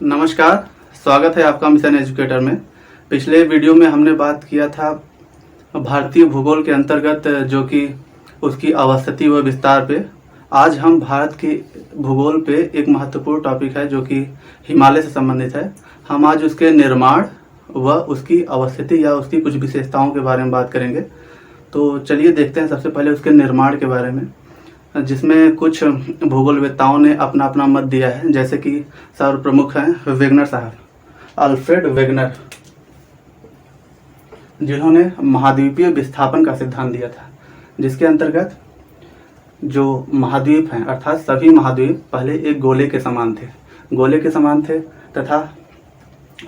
नमस्कार, स्वागत है आपका मिशन एजुकेटर में। पिछले वीडियो में हमने बात किया था भारतीय भूगोल के अंतर्गत जो कि उसकी अवस्थिति व विस्तार पे। आज हम भारत के भूगोल पे एक महत्वपूर्ण टॉपिक है जो कि हिमालय से संबंधित है। हम आज उसके निर्माण व उसकी अवस्थिति या उसकी कुछ विशेषताओं के बारे में बात करेंगे। तो चलिए देखते हैं सबसे पहले उसके निर्माण के बारे में, जिसमें कुछ भूगोलवेत्ताओं ने अपना अपना मत दिया है। जैसे कि सर्वप्रमुख हैं वेगनर साहब, अल्फ्रेड वेगनर, जिन्होंने महाद्वीपीय विस्थापन का सिद्धांत दिया था, जिसके अंतर्गत जो महाद्वीप हैं अर्थात सभी महाद्वीप पहले एक गोले के समान थे तथा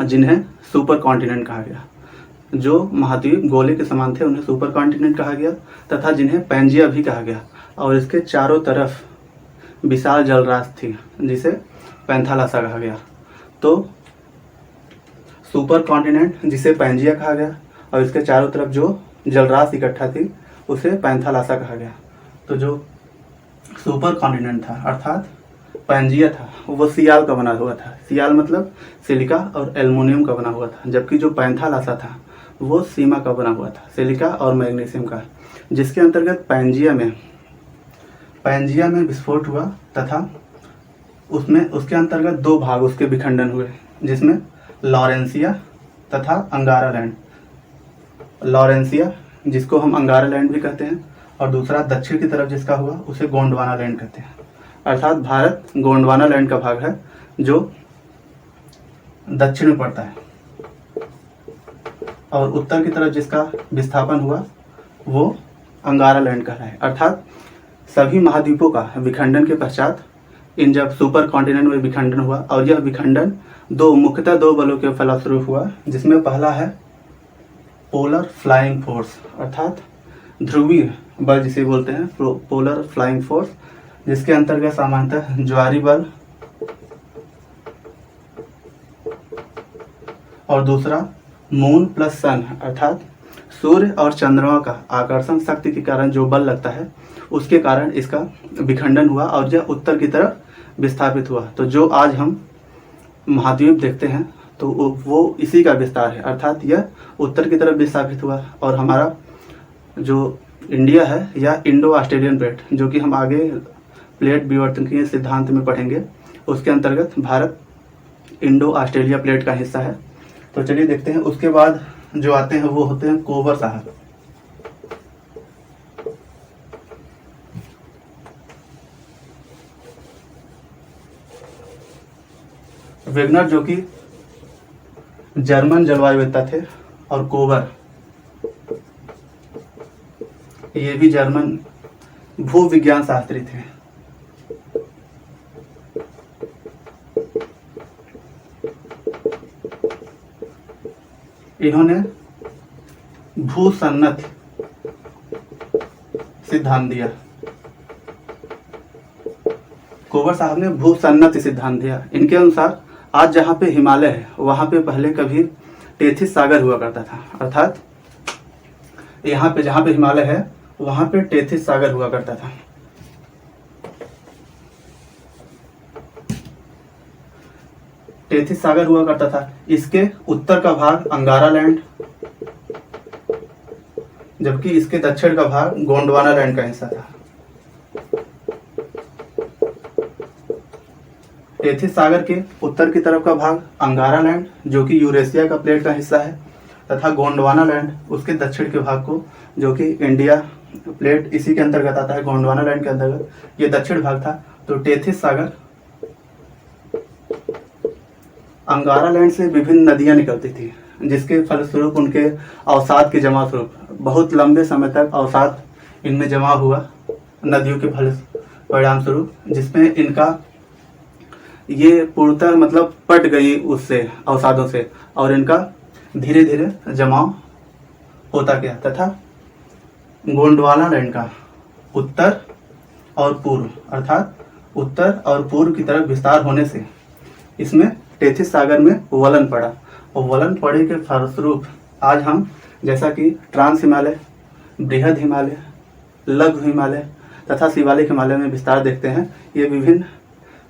जिन्हें सुपर कॉन्टिनेंट कहा गया। जो महाद्वीप गोले के समान थे उन्हें सुपर कॉन्टिनेंट कहा गया तथा जिन्हें पैंजिया भी कहा गया। और इसके चारों तरफ विशाल जलराशि थी जिसे पैंथालासा कहा गया। तो सुपर कॉन्टिनेंट जिसे पैंजिया कहा गया और इसके चारों तरफ जो जलराशि इकट्ठा थी उसे पैंथालासा कहा गया। तो जो सुपर कॉन्टिनेंट था अर्थात पैंजिया था वो सियाल का बना हुआ था। सियाल मतलब सिलिका और एल्युमिनियम का बना हुआ था, जबकि जो पैंथालासा था वो सीमा का बना हुआ था, सिलिका और मैग्नीशियम का। जिसके अंतर्गत पैंजिया में विस्फोट हुआ तथा उसके अंतर्गत दो भाग उसके विखंडन हुए, जिसमें लॉरेंसिया तथा अंगारा लैंड। लॉरेंसिया जिसको हम अंगारा लैंड भी कहते हैं और दूसरा दक्षिण की तरफ जिसका हुआ उसे गोंडवाना लैंड कहते हैं। अर्थात भारत गोंडवाना लैंड का भाग है जो दक्षिण में पड़ता है, और उत्तर की तरफ जिसका विस्थापन हुआ वो अंगारा लैंड का है। अर्थात सभी महाद्वीपों का विखंडन के पश्चात इन जब सुपर कॉन्टिनेंट में विखंडन हुआ, और यह विखंडन मुख्यतः दो बलों के फलस्वरूप हुआ, जिसमें पहला है पोलर फ्लाइंग फोर्स अर्थात ध्रुवीय बल जिसे बोलते हैं, पोलर फ्लाइंग फोर्स, जिसके अंतर्गत सामान्यतः ज्वारी बल, और दूसरा मून प्लस सन अर्थात सूर्य और चंद्रमा का आकर्षण शक्ति के कारण जो बल लगता है उसके कारण इसका विखंडन हुआ और यह उत्तर की तरफ विस्थापित हुआ। तो जो आज हम महाद्वीप देखते हैं तो वो इसी का विस्तार है, अर्थात यह उत्तर की तरफ विस्थापित हुआ। और हमारा जो इंडिया है या इंडो ऑस्ट्रेलियन प्लेट, जो कि हम आगे प्लेट विवर्तन सिद्धांत में पढ़ेंगे, उसके अंतर्गत भारत इंडो ऑस्ट्रेलिया प्लेट का हिस्सा है। तो चलिए देखते हैं। उसके बाद जो आते हैं वो होते हैं कोवर साहब। वेगनर जो कि जर्मन जलवायुवेत्ता थे, और कोवर ये भी जर्मन भूविज्ञान शास्त्री थे। इन्होंने भूसन्नत सिद्धांत दिया। कोवर साहब ने भूसन्नत सिद्धांत दिया। इनके अनुसार आज जहाँ पे हिमालय है वहाँ पे पहले कभी टेथिस सागर हुआ करता था। अर्थात यहाँ पे जहाँ पे हिमालय है वहाँ पे टेथिस सागर हुआ करता था। टेथिस सागर हुआ करता था। इसके उत्तर का भाग अंगारा लैंड, जबकि इसके दक्षिण का भाग गोंडवाना लैंड का हिस्सा था। टेथिस सागर के उत्तर की तरफ का भाग अंगारा लैंड जो कि यूरेशिया का प्लेट का हिस्सा है, तथा गोंडवाना लैंड उसके दक्षिण के भाग को, जो कि इंडिया प्लेट इसी के अंतर्गत आता है, गोंडवाना लैंड के अंतर्गत ये दक्षिण भाग था। तो टेथिस सागर अंगारा लैंड से विभिन्न नदियां निकलती थी, जिसके फलस्वरूप उनके अवसाद के जमा स्वरूप बहुत लंबे समय तक अवसाद इनमें जमा हुआ नदियों के फल परिणाम स्वरूप, जिसमें इनका ये पूर्णतः मतलब पट गई उससे अवसादों से, और इनका धीरे धीरे जमाव होता गया। तथा गोंडवाना लैंड का उत्तर और पूर्व अर्थात उत्तर और पूर्व की तरफ विस्तार होने से इसमें टेथिस सागर में वलन पड़ा, और वलन पड़े के फलस्वरूप आज हम जैसा कि ट्रांस हिमालय, बृहद हिमालय, लघु हिमालय तथा शिवालिक हिमालय में विस्तार देखते हैं। ये विभिन्न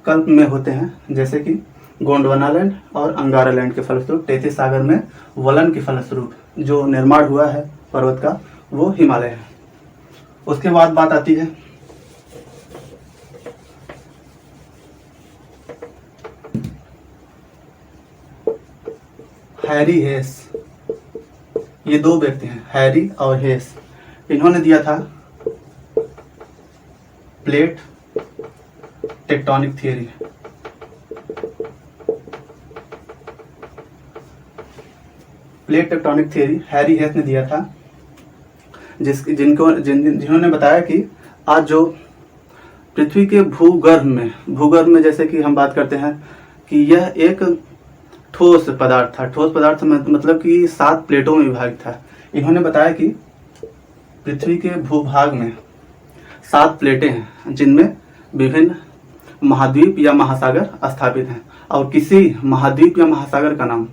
कल्प में होते हैं, जैसे कि गोंडवाना लैंड और अंगारा लैंड के फलस्वरूप तैतीस सागर में वलन के फलस्वरूप जो निर्माण हुआ है पर्वत का वो हिमालय है। उसके बाद बात आती है हैरी हेस। ये दो व्यक्ति हैं, हैरी और हेस। इन्होंने दिया था plate tectonic theory. Plate tectonic theory Harry हेस ने दिया था, जिन्होंने बताया कि आज जो पृथ्वी के भूगर्भ में जैसे कि हम बात करते हैं कि यह एक ठोस पदार्थ था। ठोस पदार्थ मतलब कि 7 प्लेटों में विभाजित था। इन्होंने बताया कि पृथ्वी के भूभाग में 7 प्लेटें हैं जिनमें विभिन्न महाद्वीप या महासागर स्थापित हैं, और किसी महाद्वीप या महासागर का नाम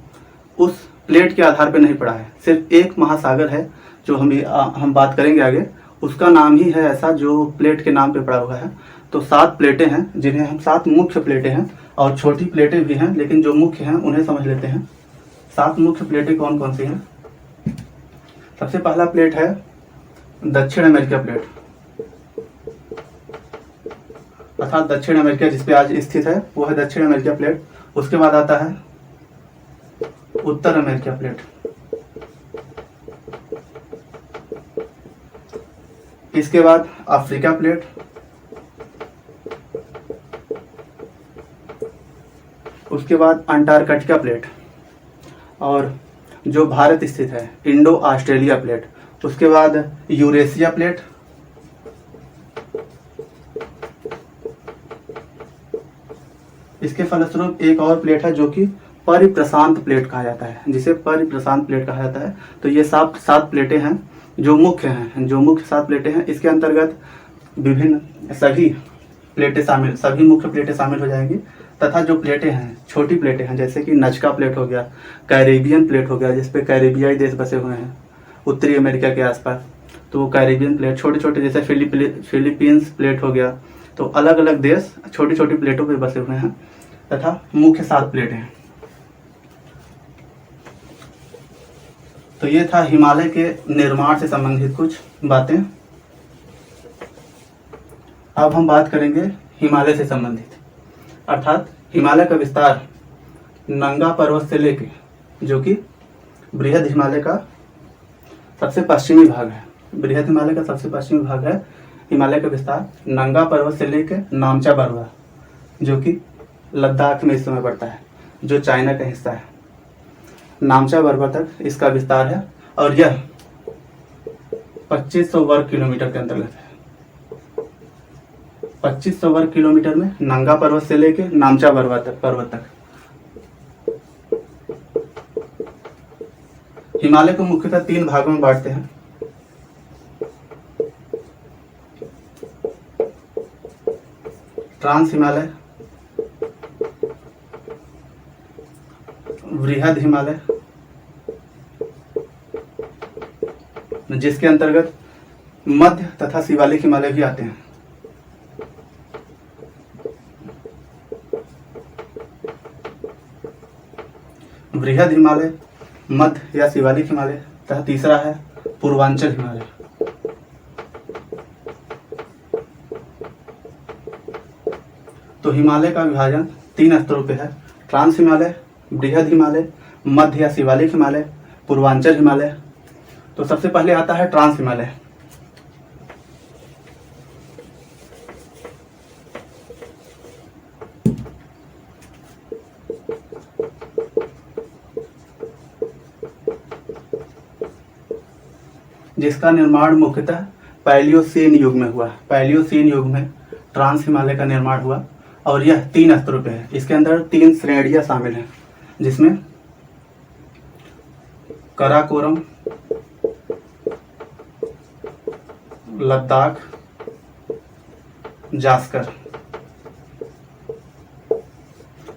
उस प्लेट के आधार पर नहीं पड़ा है। सिर्फ एक महासागर है जो हम बात करेंगे आगे, उसका नाम ही है ऐसा जो प्लेट के नाम पे पड़ा हुआ है। तो 7 प्लेटें हैं जिन्हें हम 7 मुख्य प्लेटें हैं, और छोटी प्लेटें भी हैं, लेकिन जो मुख्य हैं उन्हें समझ लेते हैं। 7 मुख्य प्लेटें कौन कौन सी हैं? सबसे पहला प्लेट है दक्षिण अमेरिका प्लेट, अर्थात दक्षिण अमेरिका जिसपे आज स्थित है वो है दक्षिण अमेरिका प्लेट। उसके बाद आता है उत्तर अमेरिका प्लेट, इसके बाद अफ्रीका प्लेट, उसके बाद अंटार्कटिका प्लेट, और जो भारत स्थित है इंडो ऑस्ट्रेलिया प्लेट, उसके बाद यूरेशिया प्लेट, इसके फलस्वरूप एक और प्लेट है जो कि परिप्रशांत प्लेट कहा जाता है, जिसे परिप्रशांत प्लेट कहा जाता है। तो ये 7 प्लेटें हैं जो मुख्य हैं, जो मुख्य 7 प्लेटें हैं। इसके अंतर्गत विभिन्न सभी मुख्य प्लेटें शामिल हो जाएंगी, तथा जो प्लेटें हैं छोटी प्लेटें हैं जैसे कि नजका प्लेट हो गया, कैरेबियन प्लेट हो गया जिसपे कैरेबियाई देश बसे हुए हैं उत्तरी अमेरिका के आसपास, तो वो कैरेबियन प्लेट, छोटे छोटे जैसे फिलीपींस प्लेट हो गया। तो अलग अलग देश छोटी छोटी प्लेटों पे बसे हुए हैं, तथा मुख्य 7 प्लेटें हैं। तो ये था हिमालय के निर्माण से संबंधित कुछ बातें। अब हम बात करेंगे हिमालय से संबंधित, अर्थात हिमालय का विस्तार नंगा पर्वत से लेके, जो कि बृहद हिमालय का सबसे पश्चिमी भाग है, बृहद हिमालय का सबसे पश्चिमी भाग है। हिमालय का विस्तार नंगा पर्वत से लेके नामचा बरवा, जो कि लद्दाख में इस समय पड़ता है, जो चाइना का हिस्सा है, नामचा बरवा तक इसका विस्तार है। और यह 2500 वर्ग किलोमीटर के अंतर्गत है। 2500 वर्ग किलोमीटर में नंगा पर्वत से लेके नामचा बरवा पर्वत तक। हिमालय को मुख्यतः 3 भागों में बांटते हैं। ट्रांस हिमालय, बृहद हिमालय, जिसके अंतर्गत मध्य तथा शिवालिक हिमालय भी आते हैं। बृहद हिमालय, मध्य या शिवालिक हिमालय, तथा तीसरा है पूर्वांचल हिमालय। तो हिमालय का विभाजन 3 स्तरों पे है: ट्रांस हिमालय, बृहद हिमालय, मध्य या शिवालिक हिमालय, पूर्वांचल हिमालय। तो सबसे पहले आता है ट्रांस हिमालय। जिसका निर्माण मुख्यतः पैलियोसीन युग में हुआ। पैलियोसीन युग में ट्रांस हिमालय का निर्माण हुआ, और यह 3 स्तरों पे है। इसके अंदर 3 श्रेणियां शामिल हैं, जिसमें कराकोरम, लद्दाख, जास्कर।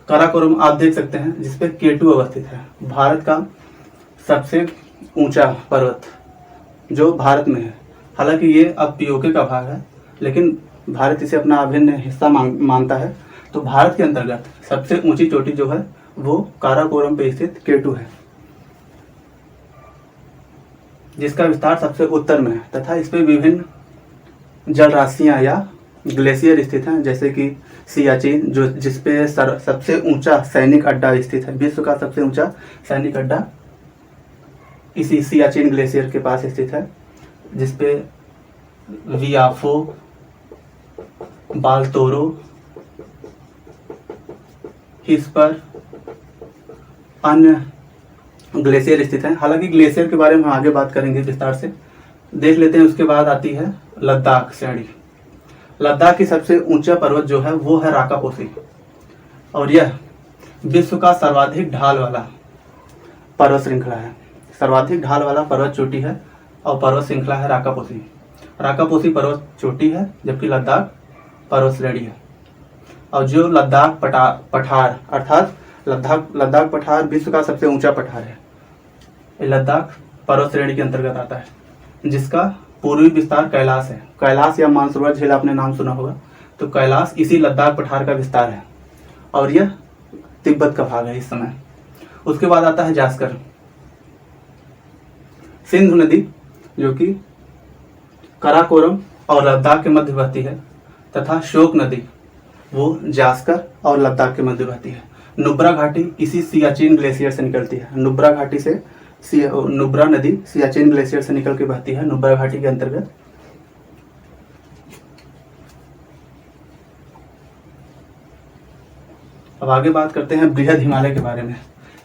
काराकोरम आप देख सकते हैं जिसपे K2 अवस्थित है, भारत का सबसे ऊंचा पर्वत जो भारत में है। हालांकि ये अब पीओके का भाग है, लेकिन भारत इसे अपना अभिन्न हिस्सा मानता है। तो भारत के अंतर्गत सबसे ऊंची चोटी जो है वो काराकोरम पे स्थित केटू है, जिसका विस्तार सबसे उत्तर में है तथा इस पे विभिन्न जल राशियां या ग्लेशियर स्थित हैं, जैसे कि सियाचिन जो जिसपे सबसे ऊंचा सैनिक अड्डा स्थित है। विश्व का सबसे ऊंचा सैनिक अड्डा इसी सियाचिन ग्लेशियर के पास स्थित है, जिसपे वियाफो, बालतोरो, इस पर अन्य ग्लेशियर स्थित हैं। हालांकि ग्लेशियर के बारे में हम आगे बात करेंगे विस्तार से, देख लेते हैं। उसके बाद आती है लद्दाख श्रेणी। लद्दाख की सबसे ऊंचा पर्वत जो है वो है राकापोसी, और यह विश्व का सर्वाधिक ढाल वाला पर्वत श्रृंखला है। सर्वाधिक ढाल वाला पर्वत चोटी है और पर्वत श्रृंखला है राकापोसी। राकापोसी पर्वत चोटी है, जबकि लद्दाख पर्वत श्रेणी है। और जो लद्दाख पठार अर्थात लद्दाख पठार विश्व का सबसे ऊंचा पठार है। ये लद्दाख पर्वत श्रेणी के अंतर्गत आता है, जिसका पूर्वी विस्तार कैलाश है। कैलाश या मानसरोवर झील आपने नाम सुना होगा, तो कैलाश इसी लद्दाख पठार का विस्तार है और यह तिब्बत का भाग है इस समय। उसके बाद आता है जास्कर। सिंधु नदी जो कि काराकोरम और लद्दाख के मध्य बहती है, तथा शोक नदी वो जास्कर और लद्दाख के मध्य बहती है। नुब्रा घाटी इसी सियाचिन ग्लेशियर से निकलती है। नुब्रा घाटी से नुब्रा नदी सियाचिन ग्लेशियर से निकल के बहती है नुब्रा घाटी के अंतर्गत। अब आगे बात करते हैं बृहद हिमालय के बारे में।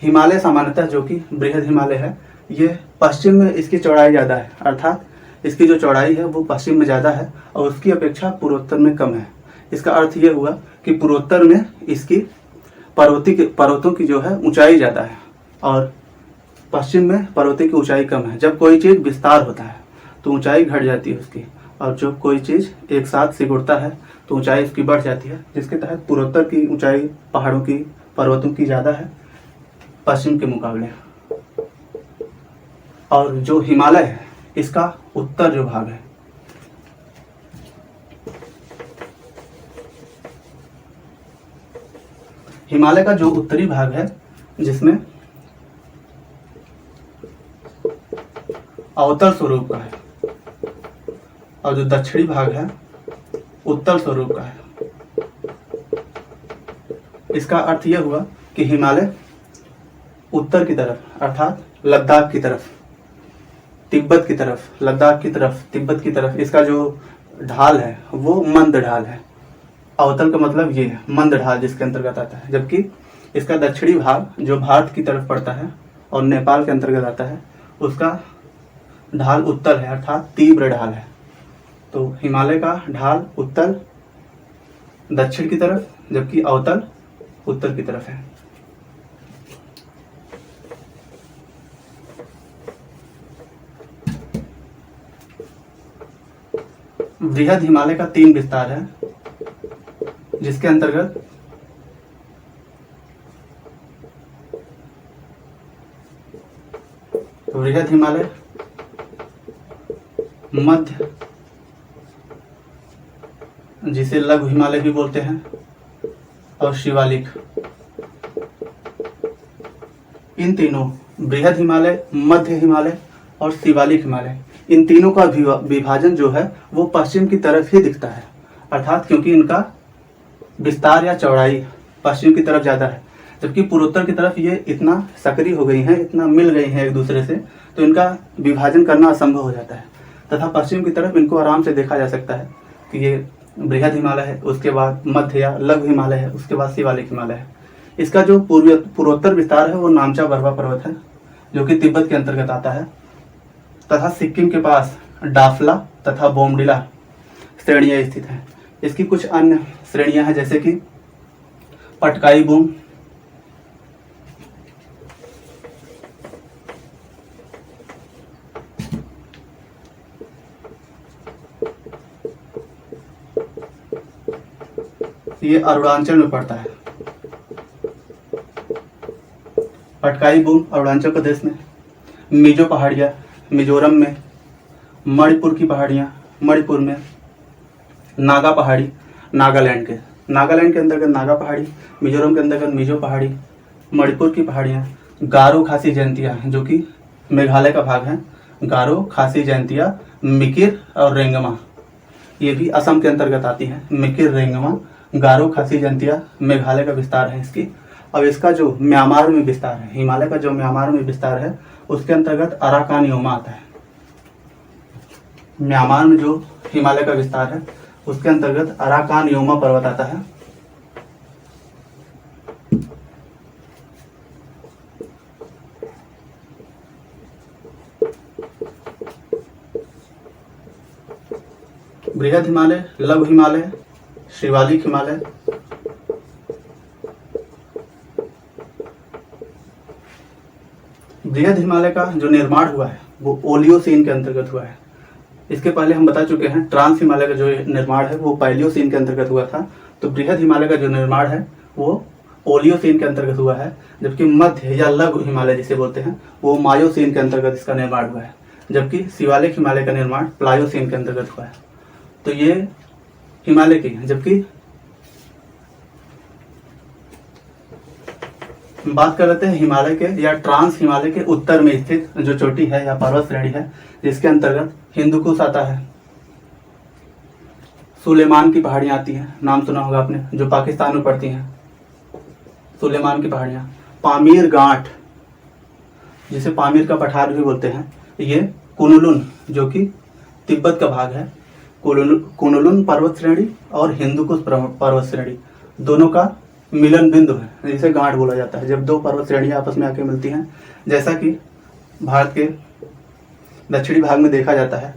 हिमालय सामान्यतः जो कि बृहद हिमालय है, ये पश्चिम में इसकी चौड़ाई ज़्यादा है, अर्थात इसकी जो चौड़ाई है वो पश्चिम में ज़्यादा है और उसकी अपेक्षा पूर्वोत्तर में कम है। इसका अर्थ ये हुआ कि पूर्वोत्तर में इसकी पर्वतों की जो है ऊंचाई ज़्यादा है और पश्चिम में पर्वतों की ऊंचाई कम है। जब कोई चीज़ विस्तार होता है तो ऊंचाई घट जाती है उसकी, और जब कोई चीज़ एक साथ सिकुड़ता है तो ऊंचाई उसकी बढ़ जाती है, जिसके तहत पूर्वोत्तर की ऊंचाई पहाड़ों की पर्वतों की ज़्यादा है पश्चिम के मुकाबले। और जो हिमालय है इसका उत्तर जो भाग है, हिमालय का जो उत्तरी भाग है जिसमें अवतल स्वरूप का है, और जो दक्षिणी भाग है उत्तल स्वरूप का है। इसका अर्थ यह हुआ कि हिमालय उत्तर की तरफ अर्थात लद्दाख की तरफ, तिब्बत की तरफ, लद्दाख की तरफ, तिब्बत की तरफ इसका जो ढाल है वो मंद ढाल है। अवतल का मतलब ये है मंद ढाल जिसके अंतर्गत आता है, जबकि इसका दक्षिणी भाग जो भारत की तरफ पड़ता है और नेपाल के अंतर्गत आता है उसका ढाल उत्तल है अर्थात तीव्र ढाल है। तो हिमालय का ढाल उत्तल दक्षिण की तरफ, जबकि अवतल उत्तर की तरफ है। बृहद हिमालय का 3 विस्तार है, जिसके अंतर्गत बृहद हिमालय, मध्य जिसे लघु हिमालय भी बोलते हैं, और शिवालिक। इन तीनों बृहद हिमालय, मध्य हिमालय और शिवालिक हिमालय, इन तीनों का विभाजन जो है वो पश्चिम की तरफ ही दिखता है, अर्थात क्योंकि इनका विस्तार या चौड़ाई पश्चिम की तरफ ज़्यादा है, जबकि पूर्वोत्तर की तरफ ये इतना सक्रिय हो गई हैं, इतना मिल गई हैं एक दूसरे से, तो इनका विभाजन करना असंभव हो जाता है। तथा पश्चिम की तरफ इनको आराम से देखा जा सकता है कि ये बृहद हिमालय है, उसके बाद मध्य या लघु हिमालय है, उसके बाद शिवालिक हिमालय है। इसका जो पूर्वोत्तर विस्तार है वो नामचा बरवा पर्वत है, जो कि तिब्बत के अंतर्गत आता है, तथा सिक्किम के पास डाफला तथा बोमडिला श्रेणियाँ स्थित हैं। इसकी कुछ अन्य श्रेणियाँ हैं, जैसे कि पटकाई बूम, ये अरुणाचल में पड़ता है। पटकाई बूम अरुणाचल प्रदेश में, मिजो पहाड़ियाँ मिजोरम में, मणिपुर की पहाड़ियाँ मणिपुर में, नागा पहाड़ी नागालैंड के नागालैंड के अंतर्गत नागा पहाड़ी, मिजोरम के अंतर्गत मिजो पहाड़ी, मणिपुर की पहाड़ियाँ, गारो खासी जयंतिया जो कि मेघालय का भाग है, गारो खासी जयंतिया, मिकिर और रेंगमा ये भी असम के अंतर्गत आती है। मिकिर, रेंगमा, गारो खासी जयंतिया मेघालय का विस्तार है इसकी। अब इसका जो म्यांमार में विस्तार है, हिमालय का जो म्यांमार में विस्तार है उसके अंतर्गत अराकान योमा आता है। म्यांमार में जो हिमालय का विस्तार है उसके अंतर्गत अराकान योमा पर्वत आता है। बृहद हिमालय, लघु हिमालय, शिवालिक हिमालय, बृहद हिमालय का जो निर्माण हुआ है वो ओलियोसीन के अंतर्गत हुआ है। इसके पहले हम बता चुके हैं ट्रांस हिमालय का जो निर्माण है वो पैलियोसीन के अंतर्गत हुआ था। तो बृहद हिमालय का जो निर्माण है वो ओलियोसीन के अंतर्गत हुआ है, जबकि मध्य या लघु हिमालय जिसे बोलते हैं वो मायोसीन के अंतर्गत इसका निर्माण हुआ है, जबकि शिवालिक हिमालय का निर्माण प्लायोसीन के अंतर्गत हुआ है। तो ये हिमालय की है। जबकि बात कर लेते हैं हिमालय के या ट्रांस हिमालय के उत्तर में स्थित जो चोटी है या पर्वत श्रेणी है जिसके अंतर्गत हिंदुकुश आता है, सुलेमान की पहाड़ियां आती हैं, नाम सुना होगा आपने, जो पाकिस्तान में पड़ती हैं, सुलेमान की पहाड़ियां, पामीर गांठ जिसे पामीर का पठार भी बोलते हैं, ये कुनलुन जो कि तिब्बत का भाग है, कुनलुन पर्वत श्रेणी और हिंदुकुश पर्वत श्रेणी दोनों का मिलन बिंदु है, जिसे गांठ बोला जाता है। जब दो पर्वत श्रेणियां आपस में आके मिलती हैं, जैसा कि भारत के दक्षिणी भाग में देखा जाता है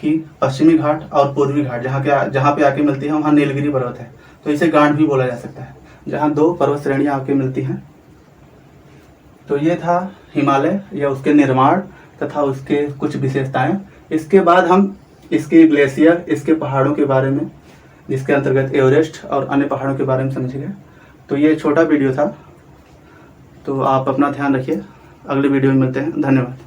कि पश्चिमी घाट और पूर्वी घाट जहाँ पे आके मिलती है वहाँ नीलगिरी पर्वत है, तो इसे गांठ भी बोला जा सकता है, जहाँ दो पर्वत श्रेणियां आके मिलती हैं। तो ये था हिमालय या उसके निर्माण तथा उसके कुछ विशेषताएं। इसके बाद हम इसके ग्लेशियर, इसके पहाड़ों के बारे में, जिसके अंतर्गत एवरेस्ट और अन्य पहाड़ों के बारे में समझेंगे। तो ये छोटा वीडियो था, तो आप अपना ध्यान रखिए। अगले वीडियो में मिलते हैं। धन्यवाद।